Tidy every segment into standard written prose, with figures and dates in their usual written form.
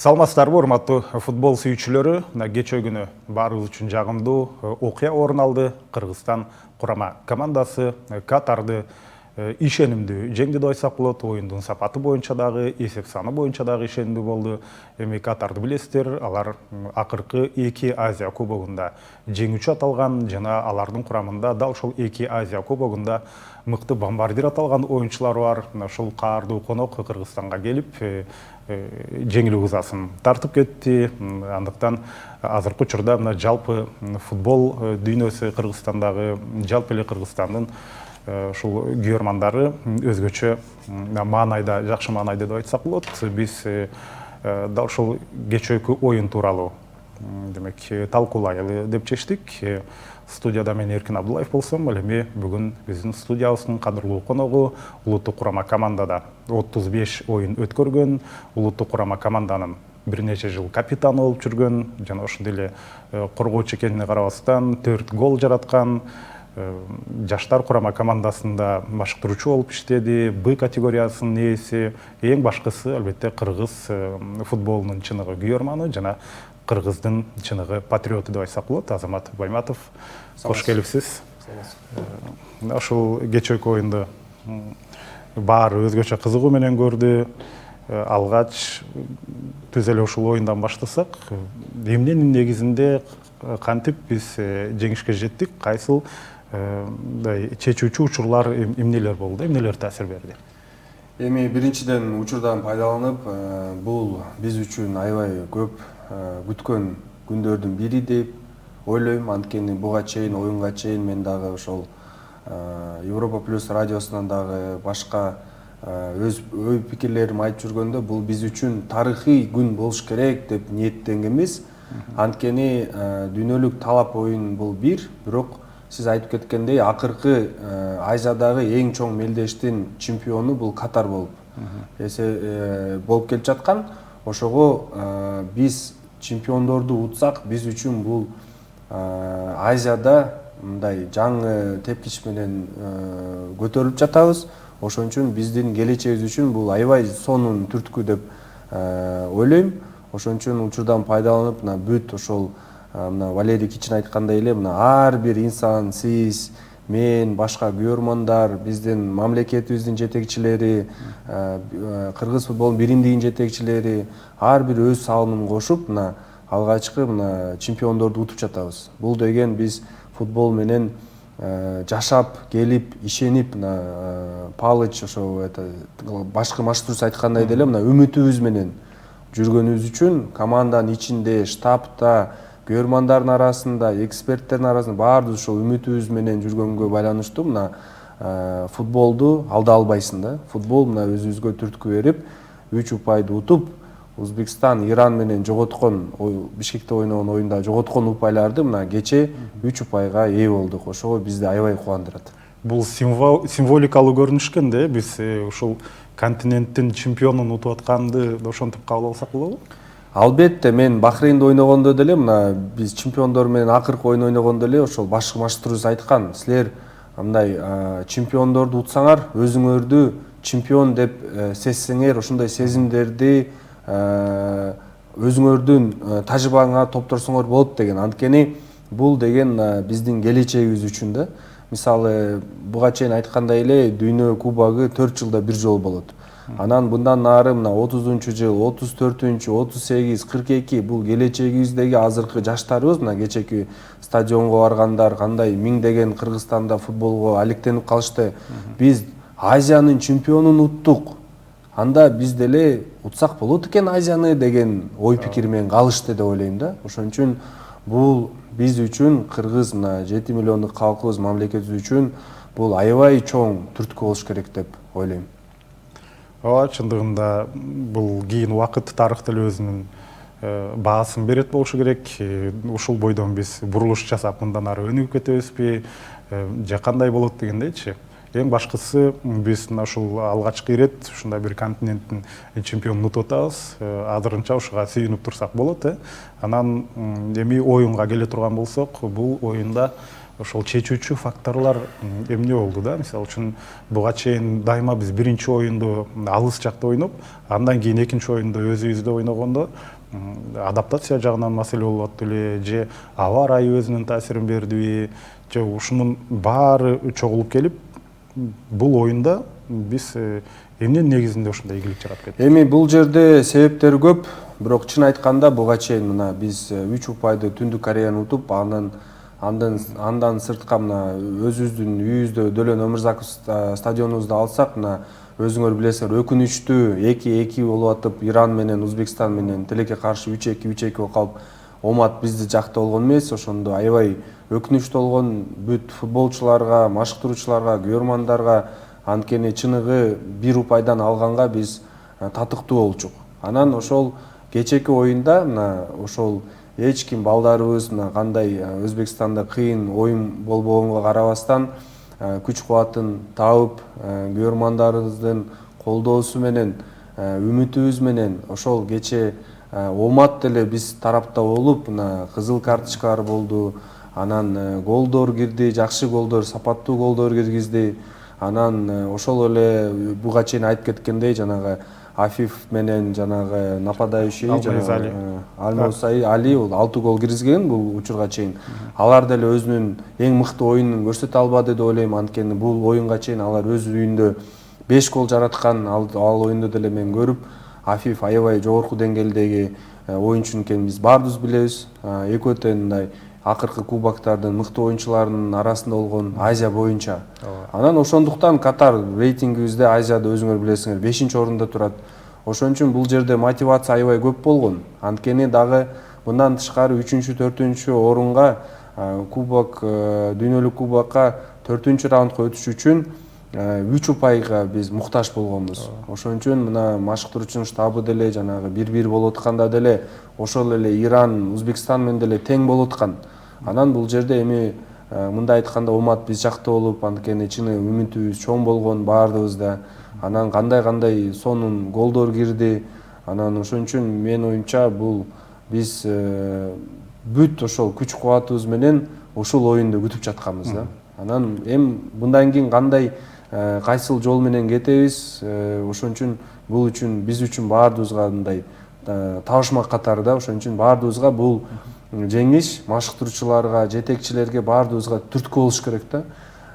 Саламатсыздарбы, урматтуу футбол сүйүүчүлөрү. Кечээ күнү баарыбыз үчүн жагымдуу окуя орун алды. Кыргызстан курама командасы Катарды ишенимдүү жеңди деп айтсак болот. Оюндун сапаты боюнча дагы, эсеп саны боюнча дагы ишенимдүү болду. Эми Катарды билесиздер, алар акыркы 2 Азия кубогунда жеңүүчү аталган жана алардын курамында дал ошол 2 Азия кубогунда мыкты бомбардир аталган оюнчулар бар. Ошол каардуу конок Кыргызстанга келип жеңилүү кызасын тартып кетти. Андыктан азыркы учурда мына жалпы футбол дүйнөсү Кыргызстандагы, жалпы эле Кыргызстандын ушул күйөрмандары өзгөчө маанайда, жакшы маанайда деп айтсак болот. Биз дал ушул кечээкү оюн тууралуу демек талкуулайлы деп чечтик. Студияда мен Эркин Абдуллаев болсом, ал эми бүгүн биздин студиябыздын кадырлуу коногу улуттук курама командада 35 оюн өткөргөн, улуттук курама команданын бир нече жыл капитаны болуп жүргөн, жана ошондой эле коргоочу экенине карабастан 4 гол жараткан, жаштар курама командасында башкаруучу болуп иштеди, Б категориясынын ээси, эң башкысы албетте кыргыз футболунун чыныгы күйөрманы жана кыргыздын чыныгы патриоты деп айтсак болот. Азамат Байматов, кош келипсиз. Ошол кечээкү оюнду баары өзгөчө кызыгуу менен көрдү. Алгач түз эле ушул оюндан баштасак, эмненин негизинде кантип биз жеңишке жеттик? Кайсыл чечүүчү учурлар эмнелер болду, эмнелер таасир берди? Эми биринчиден учурдан пайдаланып, бул биз үчүн аябай көп күткөн күндөрдүн бири деп ойлойм. Анткени буга чейин, оюнга чейин мен дагы ошол Европа плюс радиосунан дагы башка өз ой пикирлерим айтып жүргөндө, бул биз үчүн тарыхый күн болуш керек деп ниеттенгенбиз. Анткени дүйнөлүк талап оюн бул бирок сиз айтып кеткендей, акыркы Азиядагы эң чоң мелдештин чемпиону бул Катар болуп келип жаткан. Ошого биз чемпиондорду утсак, биз үчүн бул Азияда мындай жаңы тепкич менен көтөрүлүп жатабыз. Ошон үчүн биздин келечегибиз үчүн бул аябай сонун түрткү деп ойлойм. Ошон үчүн учурдан пайдаланып, мына бүт ошол Валерий Кичин айткандай эле, мына ар бир инсан, сиз, мен, башка күйөрмандар, биздин мамлекетибиздин жетекчилери, кыргыз футболунун биримдигинин жетекчилери ар бир өз салымын кошуп, мына алгачкы мына чемпиондорду утуп жатабыз. Бул деген биз футбол менен жашап, келип, ишенип, мына Палыч ошо башкы маршрутчу айткандай деле, мына үмүтүбүз менен жүргөнүбүз үчүн команданын ичинде, штабта, күйөрмандардын арасында, эксперттердин арасында баардык ошол үмүтүбүз менен жүргөнгө байланыштуу мына футболду алда албайсың да. Футбол мына өзүбүзгө түрткү берип, 3 упайды утуп, Өзбекстан Иран менен жоготкон, Бишкекте ойногон оюнда жоготкон упайларды мына кече 3 упайга ээ болдук. Ошого бизди аябай кубандырат. Бул символикалуу көрүнүш экен да, биз ушул континенттин чемпионун утуп атканды ошентип кабыл алсак болобу? Албетте, мен Бахрейнде ойногондо деле, мына биз чемпиондор менен акыркы ойун ойногондо эле ошол башкы маршрутчубуз айткан, силер мындай чемпиондорду утсаңар, өзүңөрдү чемпион деп сезсеңер, ошондой сезимдерди өзүңөрдүн тажрыйбаңа топторсоңор болот деген. Анткени бул деген биздин келечегибиз үчүн да. Мисалы, буга чейин айткандай эле, дүйнө кубогу 4 жылда бир жолу болот. Анан мындан нары мына 30-жыл, 34-чү, 38, 42 бул келечегибиздеги азыркы жаштарыбыз, мына кечеки стадионго баргандар кандай миңдеген Кыргызстанда футболго алектенип калышты. Биз Азиянын чемпионун уттук. Анда биз деле утсак болот экен Азияны деген ой пикир менен калышты деп ойлойм да. Ошон үчүн бул биз үчүн, кыргыз мына 7 миллиондук калкыбыз, мамлекетибиз үчүн бул аябай чоң түрткү болуш керек деп ойлойм. Ооба, чындыгында бул кийин убакыт тарыхта эле өзүнүн баасын берет болушу керек. Ушул бойдон биз бурулуш жасап мындан ары өнүгүп кетебизби, же кандай болот дегендейчи. Эң башкысы биз ушул алгачкы ирет ушундай бир континенттин чемпионун утуп атабыз. Азырынча ушуга сүйүнүп турсак болот. Анан эми оюнга келе турган болсок, бул оюнда ошол чечүүчү факторлор эмне болду да? Мисалы үчүн буга чейин дайыма биз биринчи оюнду алыс жакта ойноп, андан кийин экинчи оюнду өзүбүздө ойногондо адаптация жагынан маселе болуп аттı эле, же аба ырайы өзүнүн таасирин бердиби, же ушунун баары чогулуп келип бул оюнда биз эмненин негизинде ушундай ийгилик жаратып кеттик? Эми бул жерде себептер көп, бирок чын айтканда буга чейин мына биз 3 упайды Түндүк Кореяны утуп, андан сыртка мына өзүбүздүн үйүбүздө Дөлөн Өмүрзаков стадионубузду алсак, мына өзүңөр билесиңер, өкүнүчтүү 2-2 болуп атып, Иран менен Өзбекстан менен тилекке каршы 3-2 болуп калып, омат бизди жакта болгон эмес. Ошондо аябай өкүнүчтүү болгон бүт футболчуларга, машыктыруучуларга, көрөрмандарга, анткени чыныгы 1 упайдан алганга биз татыктуу болчук. Анан ошол кечээки оюнда мына ошол эч ким балдарыбыз мына кандай Өзбекстанда кыйын оюн болбогонго карабастан күч кубатын таап, көрөрмандарыбыздын колдоосу менен, үмүтүбүз менен ошол кечээ омат деле биз тарапта болуп, мына кызыл карточкалар болду, анан голдор кирди, жакшы голдор, сапаттуу голдор киргизди. Анан ошол эле буга чейин айтып кеткендей, жанагы Афиф менен жанагы нападающий Алмаусай Али 6 гол киргизген бул учурга чейин. Алар деле өзүнүн эң мыкты оюнун көрсөтө албады деп ойлойм, анткени бул оюнга чейин алар өз үйүндө 5 гол жараткан, ал оюнду деле мен көрүп, Афиф аябай жогорку деңгээлдеги оюнчу экенин биз баарыбыз билебиз. Экөө тең мындай акыркы кубоктардын мыкты оюнчуларынын арасында болгон Азия боюнча. Анан ошондуктан Катар рейтингибизде Азияда өзүңөр билесиңер 5-орунда турат. Ошон үчүн бул жерде мотивация аябай көп болгон. Анткени дагы мындан тышкары 3-4-орунга кубок, дүйнөлүк кубокко 4-раундга өтүш үчүн 3 упайга биз муктаж болгонбуз. Ошон үчүн мына машыктыруучунун штабы деле жанагы 1-1 болуп атканда деле ошол эле Иран, Өзбекстан менен деле тең болуп аткан. Анан бул жерде эми мындай айтканда омат биз жакта болуп, анткени чыны үмүтүбүз чоң болгон баарыбызда. Анан кандай сонун голдор кирди. Анан ошон үчүн менин оюмча бул биз бүт ошол күч кубатыбыз менен ушул оюнду күтүп жатканбыз да. Анан мындан кийин кандай кайсыл жол менен кетебиз, ошон үчүн бул үчүн биз үчүн баарыбызга мындай табышмак катары да. Ошон үчүн баарыбызга бул жеңиш машыктыруучуларга, жетекчилерге баарыбызга түрткү болуш керек да.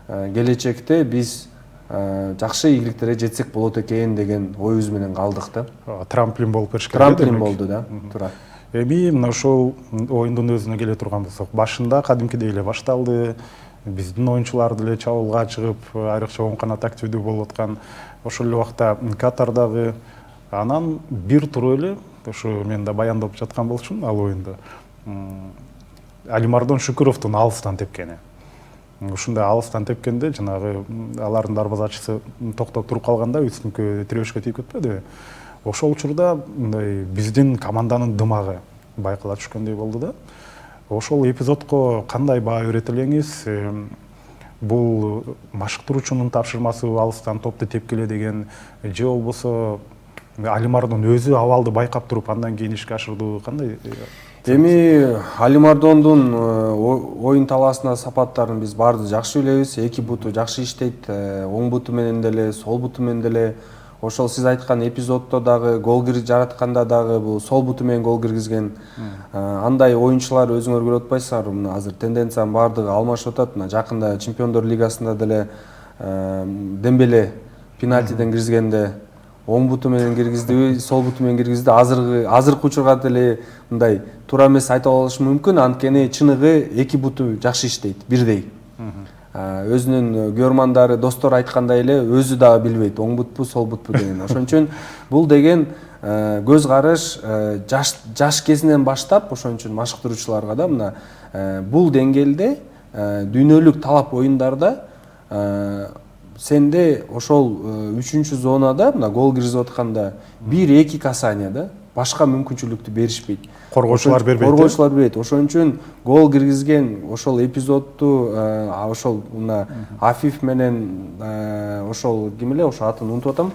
Келечекте биз жакшы ийгиликтерге жетсек болот экен деген оюбуз менен калдык да. Трамплин болуп бериш керек. Трамплин болду да. Туура. Эми мына ошол оюндун өзүнө келе турган болсок, башында кадимкидей эле башталды. Биздин оюнчулар деле чабуулга чыгып, айрыкча оң канат активдүү болуп аткан. Ошол эле убакта Катардагы анан бир тур эле ошо мен да баяндап жаткан болчумун ал оюнда. Алимардон Шүкүровдун алыстан тепкени. Ушундай алыстан тепкенде жанагы алардын дарбазачысы токтоп туруп калганда үстүнкү тирешке тийип кетпедиби? Ошол учурда мындай биздин команданын дымагы байкала түшкөндөй болду да. Ошол эпизодко кандай баа берет элеңиз? Бул машыктыруучунун тапшырмасы алыстан топту тепкиле деген, же болбосо Алимардон өзү абалды байкап туруп андан кийин ишке ашырдуу кандай? Эми Алимардондун оюн талаасына сапаттарын биз баарыбыз жакшы билебиз. Эки буту жакшы иштейт, оң буту менен деле, сол буту менен деле. Ошол сиз айткан эпизоддо дагы гол жаратканда дагы бул сол буту менен гол киргизген. Андай оюнчулар өзүңөр көрүп атпайсыздарбы? Мына азыр тенденциянын баардыгы алмашып атат. Мына жакында Чемпиондор лигасында деле Дембеле пенальтиден киргизгенде оң буту менен киргиздиби, сол буту менен киргизди. Азыркы учурга деле мындай туура эмес айтып алыш мүмкүн, анткени чыныгы эки буту жакшы иштейт, бирдей. Өзүнүн көрмандары, достор айткандай эле өзү дагы билбейт, оң бутпу, сол бутпу деген. Ошон үчүн бул деген көз караш жаш кезинен баштап, ошон үчүн машыктыруучуларга да мына бул деңгээлде дүйнөлүк талап оюндарда сенде ошол 3-чү зонада мына гол киргизип атканда 1-2 касание да, башка мүмкүнчүлүктү беришпейт. Коргоочулар бербейт. Коргоочулар бербейт. Ошон үчүн гол киргизген ошол эпизодду ошол мына Афиф менен ошол ким эле ошо атын унутуп атам.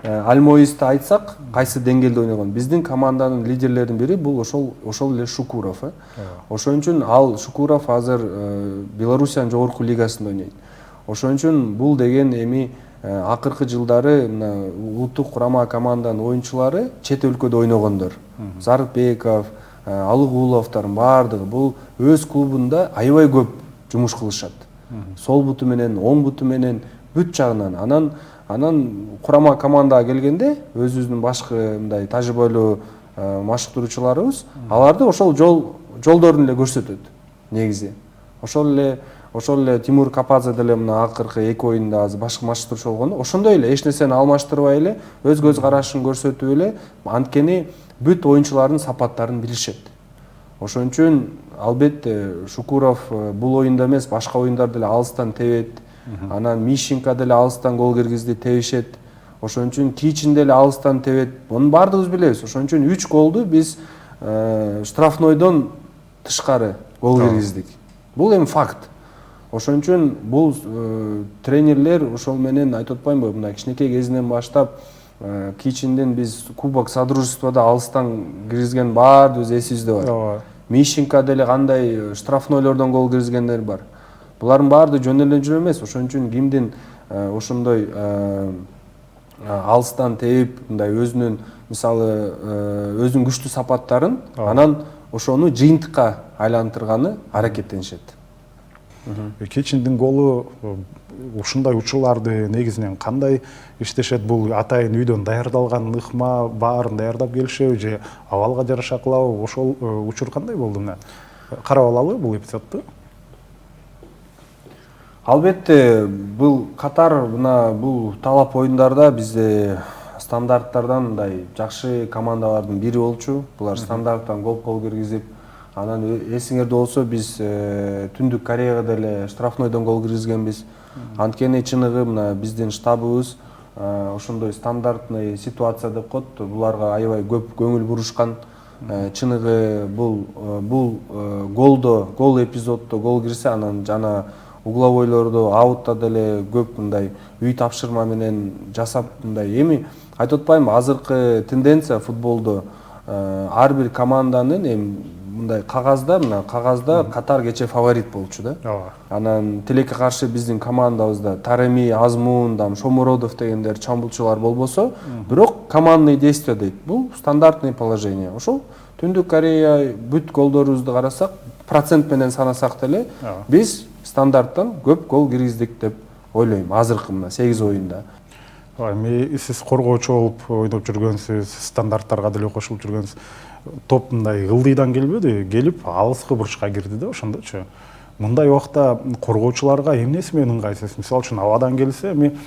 Альмоисти айтсак, кайсы деңгээлде ойногон? Биздин команданын лидерлеринин бири бул ошол эле Шукуров. Ошон үчүн ал Шукуров азыр Белоруссиянын жогорку лигасында ойнойт. Ошон үчүн бул деген эми акыркы жылдары улуттук курама команданын оюнчулары чет өлкөдө ойногондор. Зарыкбеков, Алыгуловдордун баардыгы бул өз клубунда аябай көп жумуш кылышат. Сол буту менен, оң буту менен бүт жагынан. Анан курама командага келгенде өзүбүздүн башкы мындай тажрыйбалуу машыктыруучуларыбыз аларды ошол жолдорун эле көрсөтөт негизи. Ошол эле Тимур Кападзе деле мына акыркы 2 оюнда азыр башкы машыктыруучу болгондо ошондой эле эч нерсени алмаштырбай эле өз көз карашын көрсөтүп эле анткени бүт оюнчулардын сапаттарын билишет. Ошон үчүн албетте Шукуров бул оюнда эмес, башка оюндарда деле алыстан тебет. Анан Мишенко деле алыстан гол киргизди, тебишет. Ошон үчүн Кичин деле алыстан тебет. Мунун баардыгыбыз билебиз. Ошон үчүн 3 голду биз штрафнойдон тышкары гол киргиздик. Бул эми факт. Ошон үчүн бул тренерлер ошол менен айтып атпаймынбы, мына кичинекей кезинен баштап Кичинден биз Кубок Содружествода алыстан киргизген баардыгыбыз эсибизде бар. Мишенко деле кандай штрафнойлордон гол киргизгендер бар. Булардын баардыгы жөн эле жүрө эмес. Ошон үчүн кимдин ошондой алыстан теип, мындай өзүнүн мисалы өзүнүн күчтүү сапаттарын анан ошону жыйынтыкка айлантырганы аракеттенишет. Кичиндин голу ушундай учурларды негизинен кандай иштешет? Бул атайын үйдөн даярдалган ыкма, баарын даярдап келишеби же абалга жараша кылабы? Ошол учур кандай болду мына? Карап алалы бул эпизодду. Албетте, бул катар мына бул талап оюндарда бизде стандарттардан мындай жакшы командалардын бири болчу. Булар стандарттан гол киргизип, анан эсиңерде болсо биз Түндүк Кореяга деле штрафнойдон гол киргизгенбиз. Анткени чыныгы мына биздин штабыбыз ошондой стандартный ситуация деп коет. Буларга аябай көп көңүл бурушкан. Чыныгы бул гол эпизоддо гол кирсе, анан жана угловойлорду аутта деле көп мындай үй тапшырма менен жасап мындай эми айтып атпаймынбы, азыркы тенденция футболдо ар бир команданын эми мындай кагазда Катар кече фаворит болчу да. Анан тилекке каршы биздин командабызда Тареми, Азмун, Шомуродов дегендер чамбулчулар болбосо, бирок командный действие дейт. Бул стандартный положение. Ошол Түндүк Корея бүт голдорубузду карасак, процент менен санасак деле биз стандарттан көп гол киргиздик деп ойлойм. Азыркы мына 8 оюнда. Эми сиз коргоочу болуп ойноп жүргөнсүз, стандарттарга деле кошулуп жүргөнсүз. Топ мындай ылдыйдан келбеди, келип алыскы бурчка кирди да ошондочу. Мындай убакта коргоочуларга эмнеси менен ыңгайсыз? Мисалы үчүн абадан келсе, эми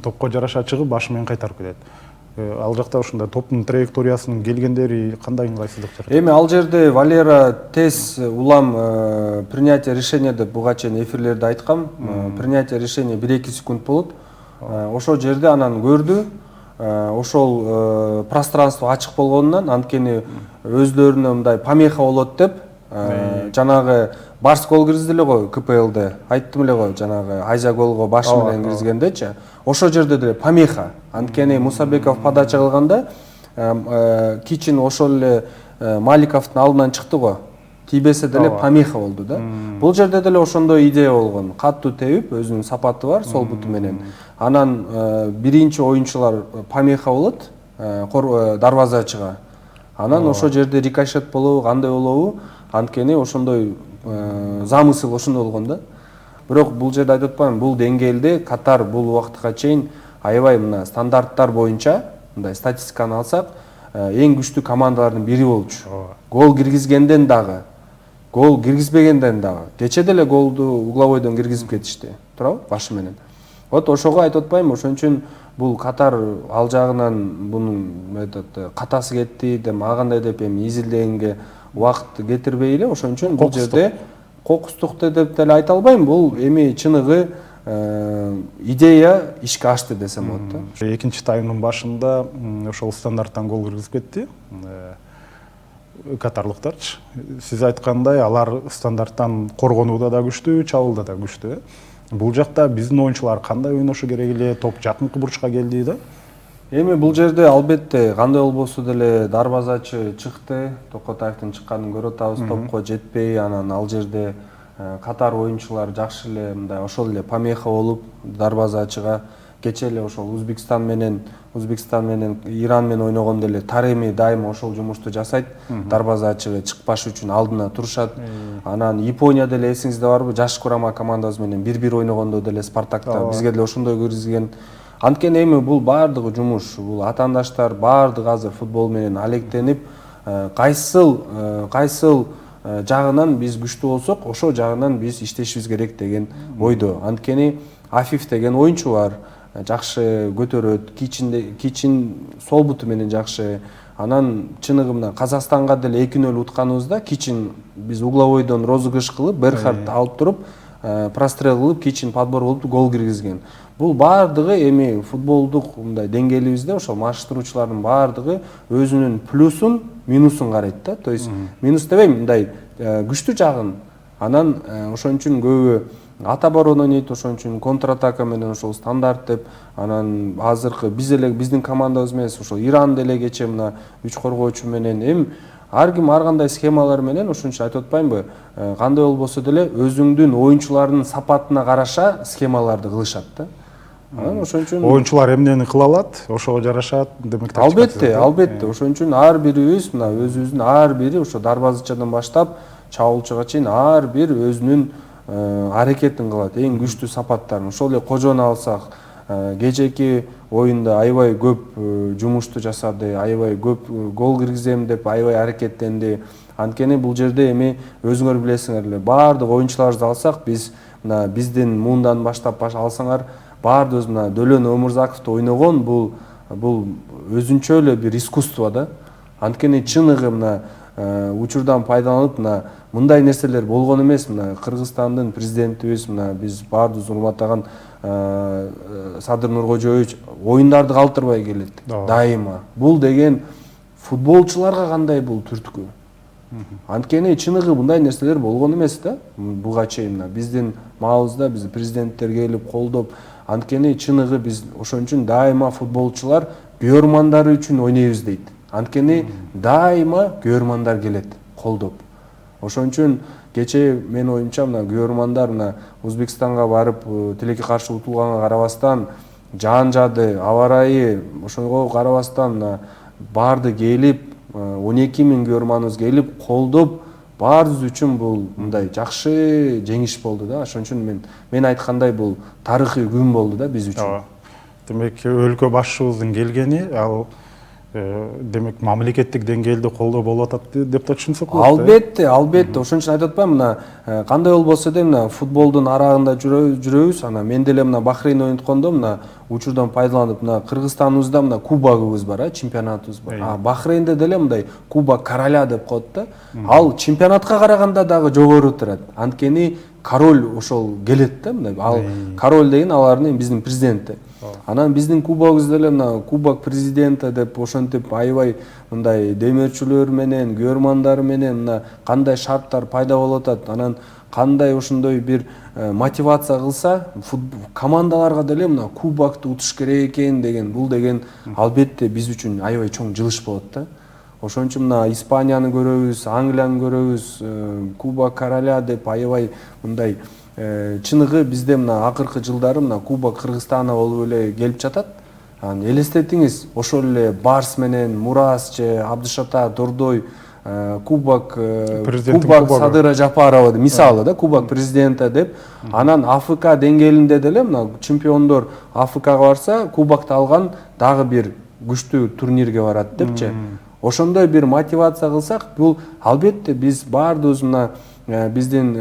топко жараша чыгып башы менен кайтарып кетет. Ал жакта ошондой топтун траекториясынын келгендери кандай ыңгайсыздык жаратат? Эми ал жерде Валера тез улам принятие решения деп буга чейин эфирлерде айткам. Принятие решения 1-2 секунд болот. Ошол жерде анан көрдү. Ошол пространство ачык болгонунан, анткени өздөрүнө мындай помеха болот деп жанагы Барс гол киргизди эле го КПЛде. Айттым эле го жанагы Айза голго башы менен киргизгендечи. Ошол жерде деле помеха. Анткени Мусабеков подача кылганда Кичин ошол эле Маликовдун алдынан чыкты го. Тийбесе деле помеха болду да. Бул жерде деле ошондой идея болгон. Каттуу тебип, өзүнүн сапаты бар, сол буту менен. Анан биринчи оюнчулар помеха болот, дарвазачыга. Анан ошол жерде рикошет болобу, кандай болобу? Анткени ошондой замысыл ошондой болгон да. Бирок бул жерде айтып атпаймынбы, бул деңгээлде Катар бул убакытка чейин аябай мына стандарттар боюнча, мындай статистиканы алсак, эң күчтүү командалардын бири болчу. Гол киргизгенден дагы, гол киргизбегенден дагы. Кече деле голду угловойдон киргизип кетишти, туурабы? Башы менен. Вот ошого айтып атпаймынбы, ошон үчүн бул Катар ал жагынан бунун катасы кетти деп, агандай деп эми изилдегенге убакыт кетирбей эле, ошон үчүн бул жерде кокустук деп деле айта албайм. Бул эми чыныгы идея ишке ашты десем болот да. Экинчи таймдын башында ошол стандарттан гол киргизип кетти катарлыктарчы. Сиз айткандай, алар стандарттан коргонууда да күчтүү, чабууда да күчтүү. Бул жакта биздин оюнчулар кандай ойношу керек эле? Топ жакынкы бурчка келди да. Эми бул жерде албетте кандай болбосо деле дарбазачы чыкты. Токотаевдин чыкканын көрүп атабыз, топко жетпей, анан ал жерде катар оюнчулар жакшы эле мындай ошол эле помеха болуп дарбазачыга кечээ эле ошол Өзбекстан менен Иран менен ойногондо эле Тареми дайыма ошол жумушту жасайт. Дарбазачыга чыкпаш үчүн алдына турушат. Анан Япония деле эсиңизде барбы? Жаш курама командасы менен 1-1 ойногондо деле Спартакта бизге деле ошондой киргизген. Анткени эми бул баардыгы жумуш, бул атаандаштар баардыгы азыр футбол менен алектенип, кайсыл жагынан биз күчтүү болсок, ошол жагынан биз иштешибиз керек деген ойдо. Анткени Афиф деген оюнчу бар, жакшы көтөрөт, кичин сол буту менен жакшы. Анан чыныгы мына Казакстанга деле 2-0 утканыбызда кичин биз угловойдон розыгрыш кылып, Берхард алып туруп, прострел кылып, кичин подбор болуп гол киргизген. Бул баардыгы эми футболдук мындай деңгээлибизде ошол маштыруучулардын баардыгы өзүнүн плюсун, минусун карайт да. То есть минус дебейм, мындай күчтүү жагын. Анан ошон үчүн көбү ат оборона ойнойт, ошон үчүн контратака менен ошол стандарт деп. Анан азыркы биздин командабыз эмес, ошол Иран деле кечээ мына 3 коргоочу менен эми ар ким ар кандай схемалар менен, ошон үчүн айтып атпаймынбы, кандай болбосо деле өзүңдүн оюнчулардын сапатына караша схемаларды кылышат да. Ошон үчүн оюнчулар эмнени кыла алат, ошого жарашат, демек албетте. Ошон үчүн ар бирибиз мына өзүбүздүн ар бири ошо дарбазачыдан баштап чабуулчуга чейин ар бир өзүнүн аракетин кылат, эң күчтүү сапаттарын. Ошол эле Кожону алсак, кечээки оюнда аябай көп жумушту жасады, аябай көп гол киргизем деп аябай аракеттенди. Анткени бул жерде эми өзүңөр билесиңер эле, баардык оюнчуларыбызды алсак, биз мына биздин муундан баштап алсаңар, баардыгыбыз мына Дөлөн Өмүрзаковду ойногон бул өзүнчө эле бир искусство да. Анткени чыныгы мына учурдан пайдаланып мына мындай нерселер болгон эмес. Мына Кыргызстандын президентибиз, мына биз баардыгыбыз урматтаган Садыр Нуркожоевич оюндарды калтырбай келет дайыма. Бул деген футболчуларга кандай бул түрткү. Анткени чыныгы мындай нерселер болгон эмес да. Буга чейин мына биздин маалыбызда биз президенттер келип колдоп, анткени чыныгы биз ошон үчүн дайыма футболчулар көрөрмандары үчүн ойнойбуз дейт. Анткени дайыма көрөрмандар келет колдоп. Ошон үчүн кечээ менин оюмча мына көрөрмандар мына Өзбекстанга барып тилекке каршы утулганга карабастан, жаан жады, аба ырайы ошого карабастан мына баарды келип 12 000 көрөрманыбыз келип колдоп, баарыбыз үчүн бул мындай жакшы жеңиш болду да. Ошон үчүн мен айткандай бул тарыхый күн болду да биз үчүн. Демек өлкө башчыбыздын келгени ал демек мамлекеттик деңгээлде колдоо болуп атат деп да түшүнсөк болот. Албетте. Ошон үчүн айтып атпаймынбы, мына кандай болбосо да мына футболдун арагында жүрөбүз. Анан мен деле мына Бахрейн ойноткондо мына учурдан пайдаланып мына Кыргызстаныбызда мына кубогубуз бар, чемпионатыбыз бар. Бахрейнде деле мындай кубок короля деп коет да. Ал чемпионатка караганда дагы жогору турат. Анткени король ошол келет да. Ал король деген алардын биздин президенти. Анан биздин кубогубуз деле мына кубок президента деп ошентип аябай мындай демөөрчүлөр менен, көрөрмандар менен мына кандай шарттар пайда болуп атат. Анан кандай ошондой бир мотивация кылса, командаларга деле мына кубокту утуш керек экен деген, бул деген албетте биз үчүн аябай чоң жылыш болот да. Ошон үчүн мына Испанияны көрөбүз, Англияны көрөбүз, кубок короля деп аябай мындай чыныгы бизде мына акыркы жылдары мына кубок Кыргызстана болуп эле келип жатат. Анан элестетиңиз, ошол эле Барс менен Мурас же Абдышата Дордой кубок Садыра Жапарова мисалы да, кубок президента деп. Анан АФК деңгээлинде деле мына чемпиондор АФКга барса, кубокты алган дагы бир күчтүү турнирге барат депчи. Ошондой бир мотивация кылсак, бул албетте биз баардыгыбыз мына биздин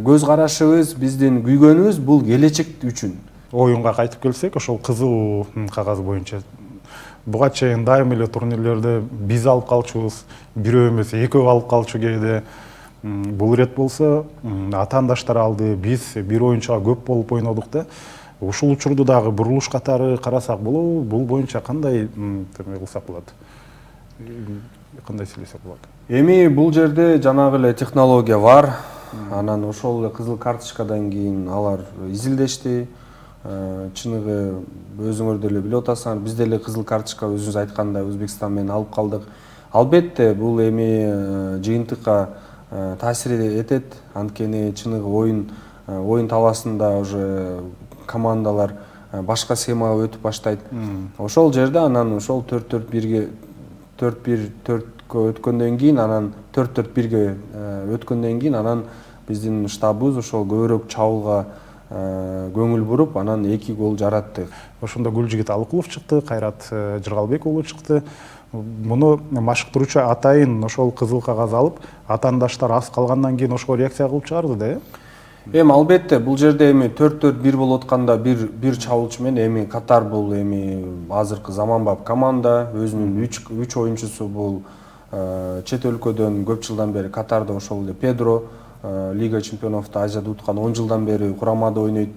көз карашыбыз, биздин күйгөнүбүз бул келечек үчүн. Оюнга кайтып келсек, ошол кызыл кагаз боюнча буга чейин дайыма эле турнирлерде биз алып калчубуз, бирөө эмес экөө алып калчу кээде. Бул ирет болсо атаандаштар алды, биз бир оюнчуга көп болуп ойнодук да. Ушул учурду дагы бурулуш катары карасак болобу? Бул боюнча кандай кылсак болот? Кандай сүйлөсөк болот? Эми бул жерде жанагы эле технология бар. Анан ошол эле кызыл карточкадан кийин алар изилдешти. чыныгы өзүңөр деле билип атасыңар, биз деле кызыл карточка өзүңүз айткандай Өзбекстан менен алып калдык. Албетте бул эми жыйынтыкка таасир этет, анткени чыныгы оюн талаасында уже командалар башка схемага өтүп баштайт. Ошол жерде анан ошол 4-4-1ге 4-1-4кө өткөндөн кийин, анан 4-4-1ге өткөндөн кийин анан биздин штабыбыз ошол көбүрөөк чабуулга көңүл буруп, анан 2 гол жаратты. Ошондо Гүлжигит Алыкулов чыкты, Кайрат Жыргалбек уулу чыкты. Муну машыктыруучу атайын ошол кызыл кагаз алып, атаандаштар аз калгандан кийин ошого реакция кылып чыгарды да, Эми албетте бул жерде эми 4-4-1 болуп атканда бир чабуулчу менен эми Катар бул эми азыркы заманбап команда, өзүнүн 3 оюнчусу бул чет өлкөдөн көп жылдан бери Катарда ошол эле Педро, Лига чемпионовду Азияда уткан 10 жылдан бери курамада ойнойт.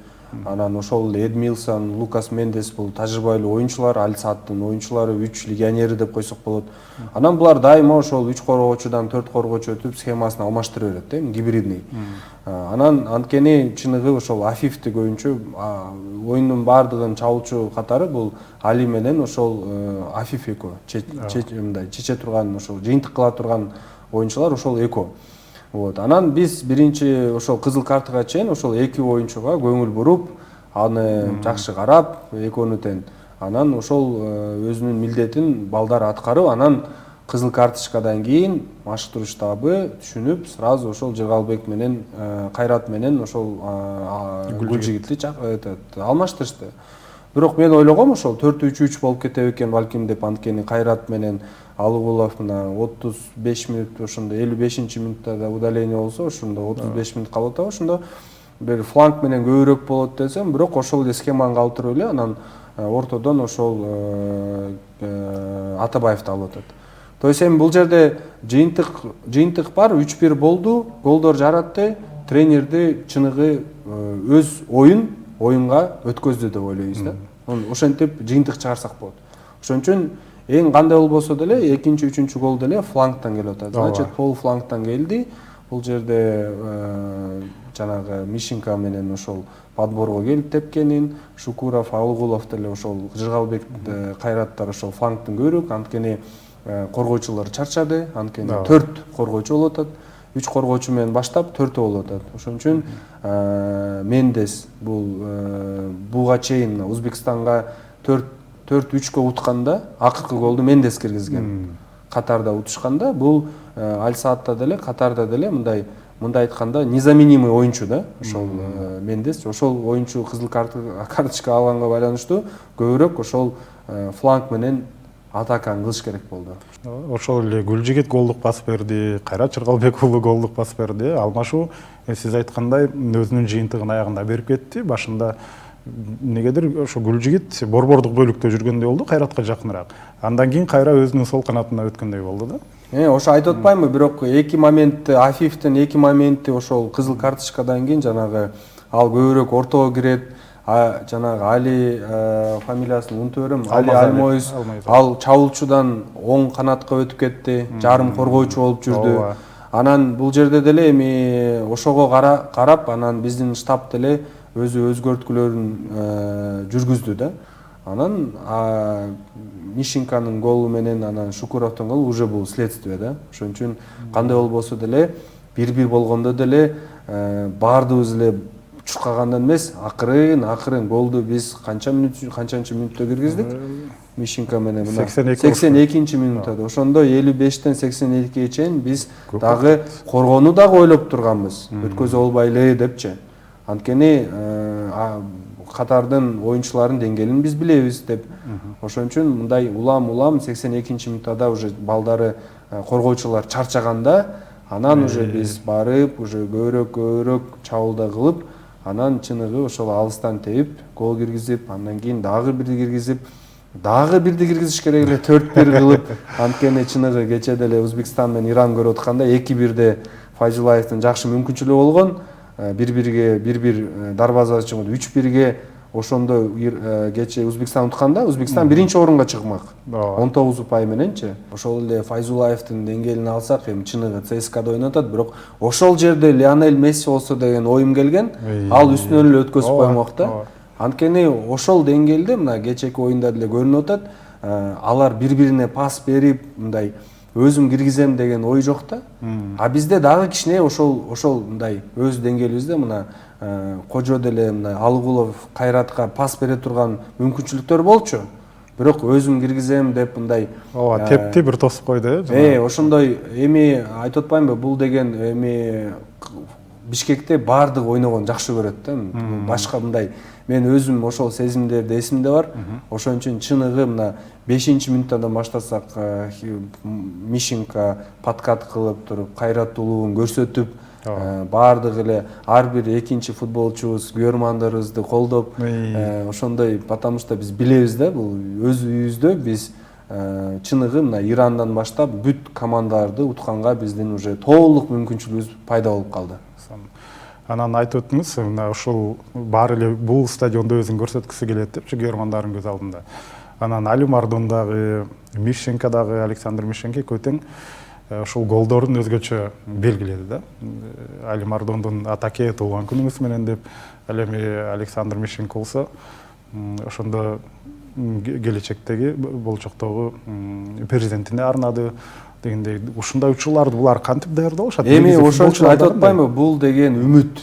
Анан ошол эле Эд Милсон, Лукас Мендес бул тажрыйбалуу оюнчулар, Аль Саадтын оюнчулары, 3 легионери деп койсок болот. Анан булар дайыма ошол 3 коргоочудан 4 коргоочу өтүп схемасын алмаштыра берет, эми гибридный. Анан анткени чыныгы ошол Афифтик оюнчу, оюндун баардыгын чабуулчу катары бул Али менен ошол Афиф экөө, чече турган ошол жыйынтык кыла турган оюнчулар ошол экөө. Анан биз биринчи ошол кызыл картага чейин ошол 2 оюнчуга көңүл буруп, аны жакшы карап, экөөнү тең. Анан ошол өзүнүн милдетин балдар аткарып, анан кызыл карточкадан кийин машыктыруу штабы түшүнүп, сразу ошол Жыргалбек менен Кайрат менен ошол Гүлжигитти алмаштырышты. Бирок мен ойлогом ошол 4-3-3 болуп кете экен балким деп, анткени Кайрат менен Алыкулов мына 35 мүнөт, ошондо 55-мүнөттө да удаление болсо, ошондо 35 мүнөт калып атат, ошондо бир фланг менен көбүрөөк болот десем, бирок ошол эле схеманы калтырып эле анан ортодон ошол Атабаевди алып атат. То есть эми бул жерде жыйынтык бар, 3-1 болду, голдор жаратты, тренерди чыныгы өз оюнга өткөздү деп ойлойбуз да. Ошентип жыйынтык чыгарсак болот. Ошон үчүн эң кандай болбосо деле экинчи, үчүнчү гол деле флангтан келип атат. Значит, пол флангтан келди. Бул жерде жанагы Мишинка менен ошол подборго келип тепкенин, Шукуров, Алыкулов деле ошол Жыргалбек, Кайраттар ошол флангтын көбүрөөк, анткени коргоочулар чарчады, анткени 4 коргоочу болуп атат. 3 коргоочу менен баштап 4 болуп атат. Ошон үчүн Мендес буга чейин Өзбекстанга 4-3кө утканда акыркы голду Мендес киргизген. Катарда утушканда бул Аль Саадта деле, Катарда деле мындай айтканда незаменимый оюнчу да, ошол Мендес. Ошол оюнчу кызыл карточка алганга байланыштуу көбүрөөк ошол фланг менен атаканы кылыш керек болду. Ошол эле Гүлжигит голдук пас берди, Кайрат Жыргалбек уулу голдук пас берди. Алмашуу сиз айткандай өзүнүн жыйынтыгын аягында берип кетти. Башында негедир ошо Гүлжигит борбордук бөлүктө жүргөндөй болду, Кайратка жакыныраак. Андан кийин Кайра өзүнүн сол канатына өткөндөй болду да. Ошо айтып атпаймынбы, бирок 2 моментти, Афифтин 2 моменти ошол кызыл карточкадан кийин жанагы ал көбүрөөк ортого кирет. Жанагы Али фамилиясын унутуп берем, Али Алмоюз, ал чабуулчудан оң канатка өтүп кетти, жарым коргоочу болуп жүрдү. Анан бул жерде деле эми ошого карап, анан биздин штаб деле өзү өзгөрткүлөрүн жүргүздү да. Анан Мишинканын голу менен анан Шукуровдун голу уже бул следствие да. Ошон үчүн кандай болбосо деле 1-1 болгондо деле баардыгыбыз эле чуркагандан эмес, акырын голду биз канчанчы мүнөттө киргиздик? Мишинка менен 82 мүнөттө. Ошондо 55-тен 82-ге чейин биз дагы коргоону дагы ойлоп турганбыз. Өткөзө болбой эле депчи. Анткени Катардын оюнчуларынын деңгээлин биз билебиз деп. Ошон үчүн мындай улам 82-мүнөттө уже балдары коргоочулар чарчаганда, анан уже биз барып, уже көбүрөөк чабуулда кылып, анан чыныгы ошол алыстан теип, гол киргизип, андан кийин дагы бирди киргизип, дагы бирди киргизиш керек эле 4-1 кылып, анткени чыныгы кече деле Өзбекстан менен Иран көрүп атканда 2-1де Файзулаевдин жакшы мүмкүнчүлүгү болгон, 1-1 дарбазачы 3-1 ошондо кече Өзбекстан утканда, Өзбекстан биринчи орунга чыкмак. 19 упай мененчи. Ошол эле Файзулаевдин деңгээлин алсак, эми чыныгы ЦСКАда ойноп атат, бирок ошол жерде Лионель Месси болсо деген оюм келген, ал үстүнөн эле өткөзүп коймок да. Анткени ошол деңгээлде мына кечээки оюнда деле көрүнүп атат, алар бири-бирине пас берип мындай өзүм киргизем деген ой жок да. А бизде дагы кичине ошол мындай өз деңгээлибизде мына Кожо деле мына Алгулов Кайратка пас бере турган мүмкүнчүлүктөр болчу. Бирок өзүм киргизем деп мындай ооба тепти бир тосуп койду ошондой эми айтып атпаймынбы, бул деген эми Бишкекте баардыгы ойногон жакшы көрөт да. Башка мындай мен өзүм ошол сезимдерди эсимде бар. Ошон үчүн чыныгы мына 5-мүнөттөн баштасак Мишенко подкат кылып туруп, кайраттуулугун көрсөтүп, баардыгы эле ар бир экинчи футболчубуз, күйөрмандарыбызды колдоп, ошондой, потому что биз билебиз да, бул өз үйүбүздө биз чыныгы мына Ирандан баштап бүт командаларды утканга биздин уже толук мүмкүнчүлүгүбүз пайда болуп калды. Анан айтып өттүңүз, мына ушул баары эле бул стадиондо өзүн көрсөткүсү келет депчи күйөрмандардын көз алдында. Анан Али Мардон дагы, Мишенко дагы, Александр Мишенко тең ушул голдорун өзгөчө белгиледи да. Али Мардондун атаке туулган күнүңүз менен деп, ал эми Александр Мишенко болсо ошондо келечектеги болчоктогу президентине арнады дегендей ушундай учурларды булар кантип даярдалышат? Эми ошон үчүн айтып атпаймынбы, бул деген үмүт,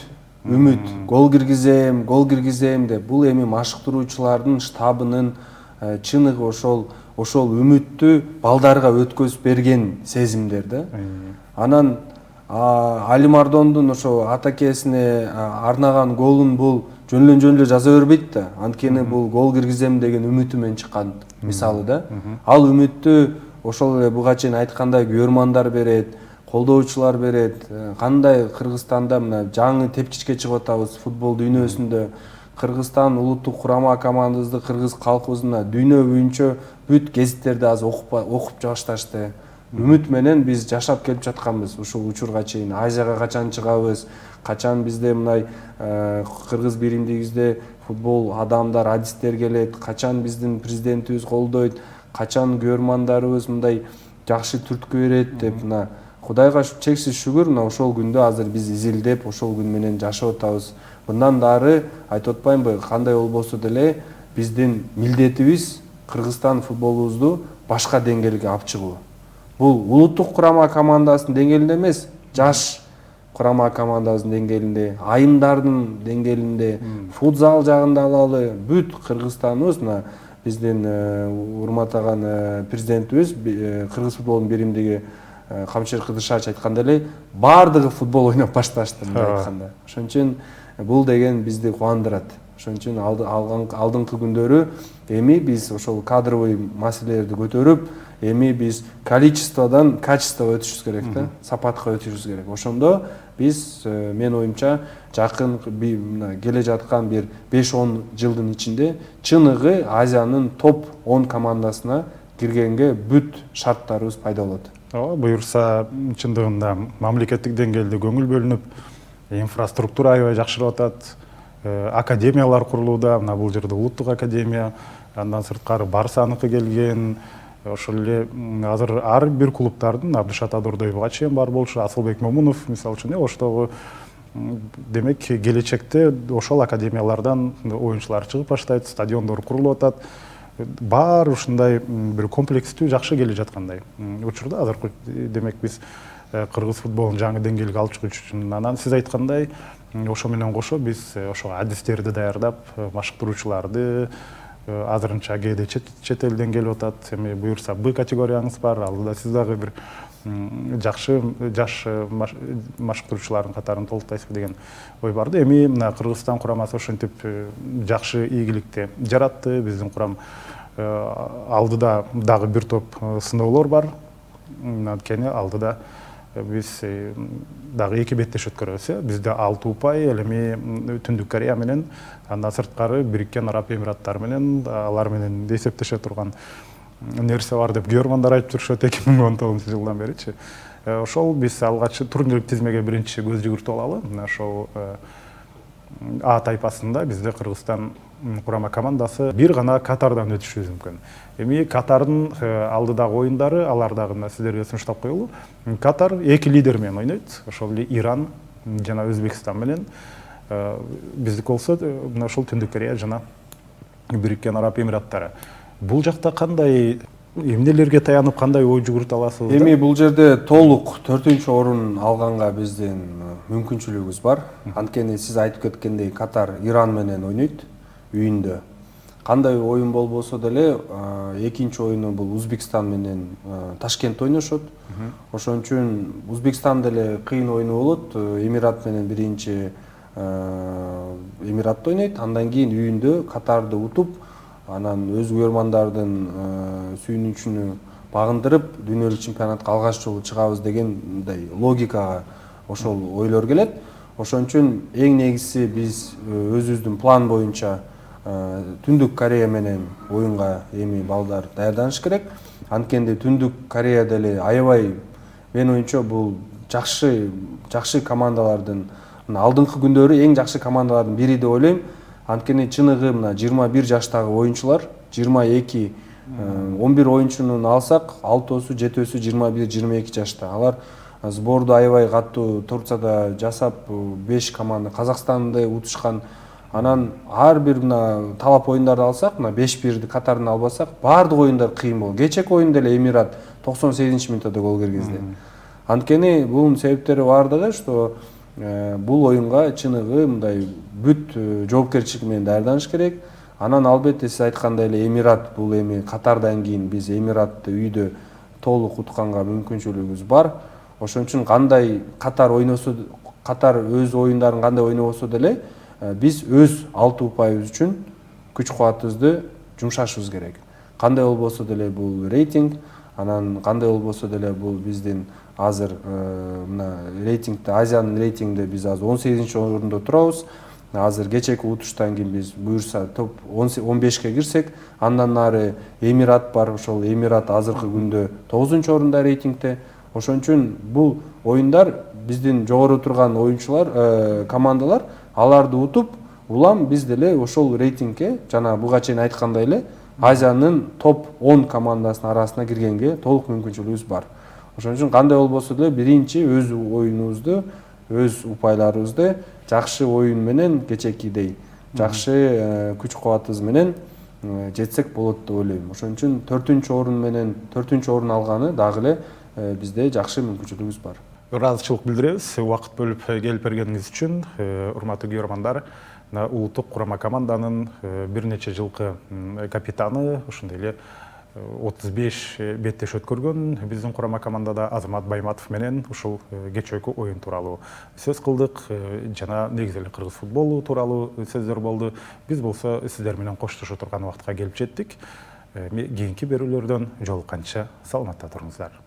гол киргизем деп. Бул эми машыктыруучулардын штабынын чыныгы ошол үмүттү балдарга өткөзүп берген сезимдер да. Анан Али Мардондун ошо атакесине арнаган голун бул жөн эле жаза бербейт да. Анткени бул гол киргизем деген үмүтү менен чыккан мисалы да. Ал үмүттү ошол эле буга чейин айткандай күйөрмандар берет, колдоочулар берет. Кандай Кыргызстанда мына жаңы тепкичке чыгып атабыз футбол дүйнөсүндө. Кыргызстан улуттук курама командабызды, кыргыз калкыбызды дүйнө боюнча бүт гезиттерде азыр окуп башташты. Үмүт менен биз жашап келип жатканбыз ушул учурга чейин. Азияга качан чыгабыз, качан бизде мындай кыргыз биримдигибизде футбол адамдар, адистер келет, качан биздин президентибиз колдойт, качан күйөрмандарыбыз мындай жакшы түрткү берет деп, мына Кудайга чексиз шүгүр, мына ошол күндө азыр биз изилдеп, ошол күн менен жашап атабыз. Мындан дары айтып атпаймынбы, кандай болбосо деле биздин милдетибиз Кыргызстан футболубузду башка деңгээлге алып чыгуу. Бул улуттук курама командасынын деңгээлинде эмес, жаш курама командасынын деңгээлинде, айымдардын деңгээлинде, футзал жагында алалы, бүт Кыргызстаныбыз мына биздин урматтаган президентибиз, кыргыз футболунун биримдиги Камчыр Кыдыршаевич айткандай эле, баардыгы футбол ойноп башташты мындай айтканда. Ошон үчүн бул деген бизди кубандырат. Ошон үчүн алдыңкы күндөрү эми биз ошол кадровый маселелерди көтөрүп, эми биз количестводан качествого өтүшүбүз керек да, сапатка өтүшүбүз керек. Ошондо биз, мен оюмча, жакын келе жаткан бир 5-10 жылдын ичинде чыныгы Азиянын топ 10 командасына киргенге бүт шарттарыбыз пайда болот. Буюрса, чындыгында мамлекеттик деңгээлде көңүл бөлүнүп, инфраструктура аябай жакшырып атат, академиялар курулууда, мына бул жерде улуттук академия, андан сырткары Барсаныкы келген, ошол эле азыр ар бир клубтардын Абдышат Адурдаевга чейин бар болчу, Асылбек Момунов мисалы үчүн оштогу, демек келечекте ошол академиялардан оюнчулар чыгып баштайт, стадиондор курулуп атат. Бар ушундай бир комплекстүү жакшы келе жаткандай учурда азыр демек биз кыргыз футболун жаңы деңгээлге алып чыгыш үчүн анан сиз айткандай ошо менен кошо биз ошо адистерди даярдап, машыктыруучуларды азырынча кээде чет элден келип атат. Эми буюрса Б категорияңыз бар, алдыда сиз дагы бир жакшы жаш машыктыруучулардын катарын толуктайсызбы деген ой бар да. Эми мына Кыргызстан курамасы ошентип жакшы ийгиликти жаратты. Биздин курам алдыда дагы бир топ сыноолор бар. Анткени алдыда биз дагы эки беттеш өткөрөбүз. Бизде 6 упай, эми Түндүк Корея менен, андан сырткары Бириккен Араб Эмираттары менен, алар менен эсептеше турган нерсе бар деп күйөрмандар айтып турушат 2019-жылдан беричи. Ошол биз алгач турнирлик тизмеге биринчи көз жүгүртүп алалы. Мына ошол А тайпасында бизде Кыргызстан курама командасы бир гана Катардан өтүшүбүз мүмкүн. Эми Катардын алдыдагы оюндары, алар дагы сиздерге сунуштап коелу. Катар эки лидер менен ойнойт. Ошол эле Иран жана Өзбекстан менен. биздики болсо мына ушул Түндүк Корея жана Бириккен Араб Эмираттары. Бул жакта кандай эмнелерге таянып кандай ой жүгүртө аласыз? Эми бул жерде толук 4-орун алганга биздин мүмкүнчүлүгүбүз бар. Анткени сиз айтып кеткендей Катар Иран менен ойнойт үйүндө. Кандай оюн болбосо деле экинчи оюну бул Узбекстан менен Ташкентте ойношот. Ошон үчүн Узбекстан деле кыйын оюну болот. Эмират менен биринчи Эмиратта ойнойт, андан кийин үйүндө Катарды утуп, анан өз уярмандардын сүйүнүчүнү багындырып, дүйнөлүк чемпионатка алгач жолу чыгабыз деген мындай логикага ошол ойлор келет. Ошон үчүн эң негизги биз өзүбүздүн план боюнча Түндүк Корея менен оюнга эми балдар даярданыш керек. Анткенде Түндүк Корея деле аябай менин оюмча бул жакшы командалардын алдыңкы күндөрү эң жакшы командалардын бири деп ойлойм. Анткени чыныгы мына 21 жаштагы оюнчулар, 22, 11 оюнчунун алсак, 6-су, 7-сү 21-22 жашта. Алар сборду аябай катуу Турцияда жасап, 5 команда Казакстанды утушкан. Анан ар бир мына талап оюндарды алсак, мына 5-1 Катардын албасак, баардык оюндар кыйын болду. Кечээки оюн деле Эмират 98-мүнөттө гол киргизди. Анткени бунун себептери баардыгы, что бул оюнга чыныгы мындай бүт жоопкерчилик менен даярданыш керек. Анан албетте сиз айткандай эле Эмират бул эми Катардан кийин биз Эмиратты үйдө толук утканга мүмкүнчүлүгүбүз бар. Ошон үчүн кандай Катар ойносо, Катар өз оюндарын кандай ойнобосо деле биз өз алтын упайыбыз үчүн күч-кубатыбызды жумшашыбыз керек. Кандай болбосо деле бул рейтинг, анан кандай болбосо деле бул биздин азыр мына рейтингде, Азиянын рейтингинде биз азыр 18-орунда турабыз. Азыр кечээки утуштан кийин биз буюрса топ 15ке кирсек, андан нары Эмират бар. Ошол Эмират азыркы күндө 9-орунда рейтингде. Ошон үчүн бул оюндар биздин жогору турган оюнчулар, командалар аларды утуп, улам биз деле ошол рейтингке жана буга чейин айткандай эле Азиянын топ 10 командасынын арасына киргенге толук мүмкүнчүлүгүбүз бар. Ошон үчүн кандай болбосо деле биринчи өз оюнубузду, өз упайларыбызды жакшы оюн менен кечээкидей жакшы күч-кубатыбыз менен жетсек болот деп ойлойм. Ошон үчүн 4-орун алганы дагы эле бизде жакшы мүмкүнчүлүгүбүз бар. Ыраазычылык билдиребиз. Убакыт бөлүп келип бергениңиз үчүн. Урматтуу көрөрмандар, улуттук курама команданын бир нече жылкы капитаны, ошондой эле 35 беттеш өткөргөн биздин курама командада Азамат Байматов менен ушул кечээки оюн тууралуу сөз кылдык жана негизи эле кыргыз футболу тууралуу сөздөр болду. Биз болсо сиздер менен коштошо турган убакытка келип жеттик. Кийинки берүүлөрдөн жолукканча саламатта туруңуздар.